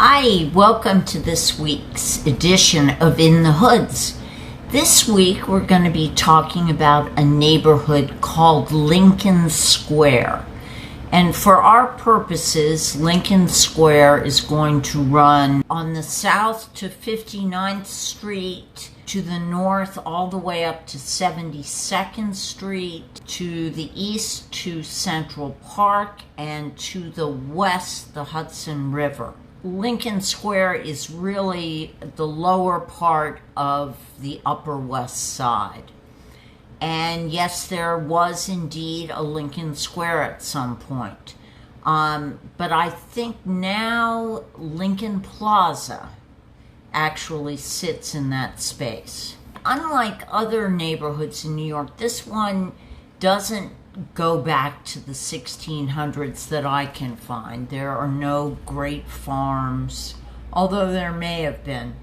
Hi, welcome to this week's edition of In the Hoods. This week we're going to be talking about a neighborhood called Lincoln Square. And for our purposes, Lincoln Square is going to run on the south to 59th Street, to the north all the way up to 72nd Street, to the east to Central Park, and to the west the Hudson River. Lincoln Square is really the lower part of the Upper West Side. And yes, there was indeed a Lincoln Square at some point. But I think now Lincoln Plaza actually sits in that space. Unlike other neighborhoods in New York, this one doesn't go back to the 1600s that I can find. There are no great farms, although there may have been.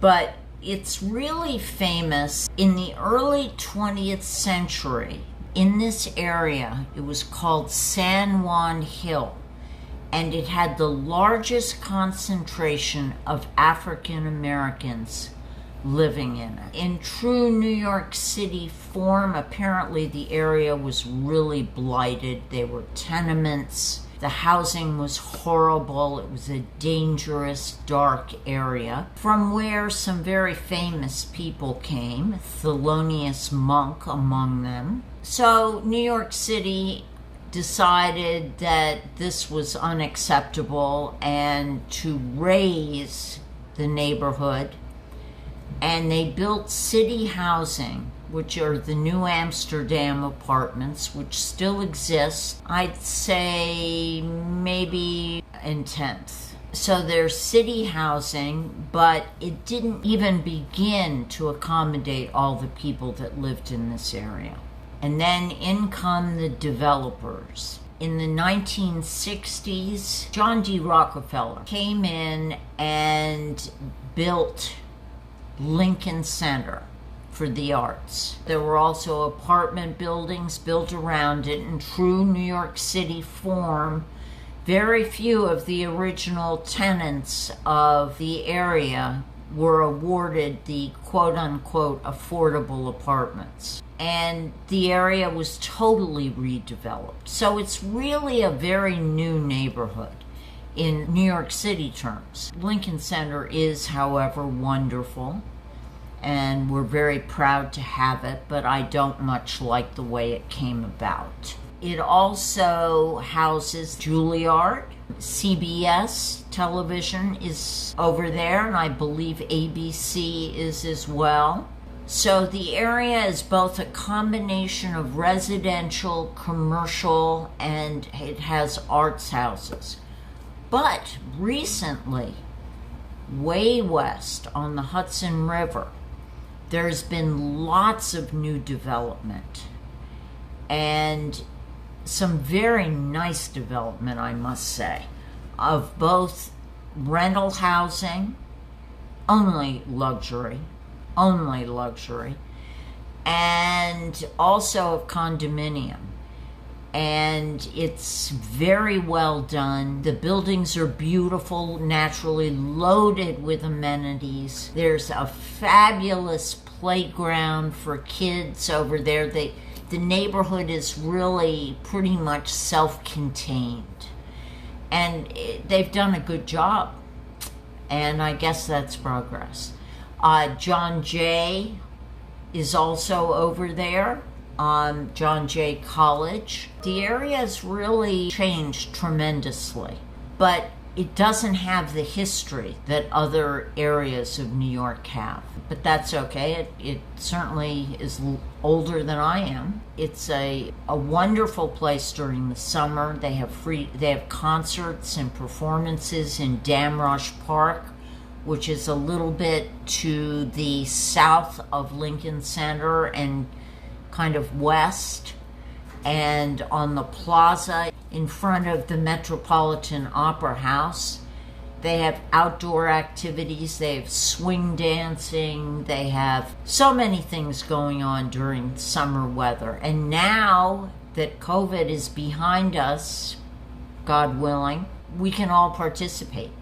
But it's really famous. In the early 20th century, in this area, it was called San Juan Hill, and it had the largest concentration of African Americans living in it. In true New York City form, apparently the area was really blighted. They were tenements. The housing was horrible. It was a dangerous, dark area from where some very famous people came, thelonious monk among them. So New York City decided that this was unacceptable and to raise the neighborhood, and they built city housing, which are the new Amsterdam apartments, which still exist, I'd say maybe in 10th. So there's city housing, but it didn't even begin to accommodate all the people that lived in this area. And then in come the developers. In the 1960s, John D. Rockefeller came in and built Lincoln Center for the arts. There were also apartment buildings built around it in true New York City form. Very few of the original tenants of the area were awarded the quote-unquote affordable apartments. And the area was totally redeveloped. So it's really a very new neighborhood in New York City terms. Lincoln Center is, however, wonderful, and we're very proud to have it, but I don't much like the way it came about. It also houses Juilliard. CBS television is over there, and I believe ABC is as well. So the area is both a combination of residential, commercial, and it has arts houses. But recently, way west on the Hudson River, there's been lots of new development and some very nice development, I must say, of both rental housing, only luxury, and also of condominium. And it's very well done. The buildings are beautiful, naturally loaded with amenities. There's a fabulous playground for kids over there. The neighborhood is really pretty much self-contained. And they've done a good job. And I guess that's progress. John Jay is also over there. John Jay College. The area has really changed tremendously, but it doesn't have the history that other areas of New York have. But that's okay. It certainly is older than I am. It's a wonderful place during the summer. They have concerts and performances in Damrosch Park, which is a little bit to the south of Lincoln Center and kind of west, and on the plaza in front of the Metropolitan Opera House. They have outdoor activities, they have swing dancing, they have so many things going on during summer weather. And now that COVID is behind us, God willing, we can all participate.